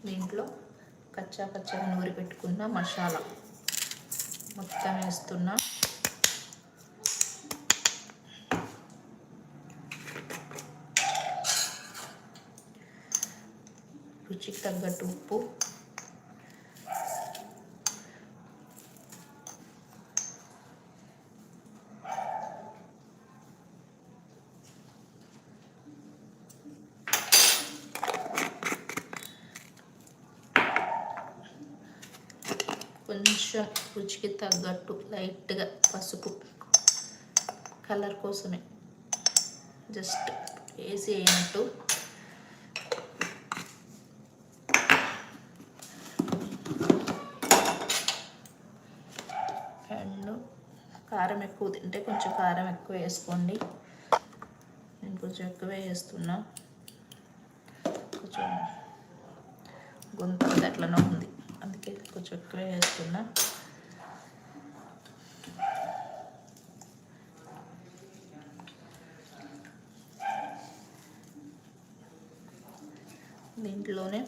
దీంట్లో కచ్చా నూరి పెట్టుకున్న మసాలా మొత్తం వేస్తున్నా. రుచికి తగ్గట్టు ఉప్పు, కొంచెం రుచికి తగ్గట్టు లైట్గా పసుపు, కలర్ కోసమే జస్ట్ వేసి వేయనట్టు. అండ్ కారం ఎక్కువ తింటే కొంచెం కారం ఎక్కువ వేసుకోండి. నేను కొంచెం ఎక్కువే వేస్తున్నా. కొంచెం గొంతు అట్లనే ఉంది, అందుకే కొంచెం ఎక్కువే వేస్తున్నా. దీంట్లోనే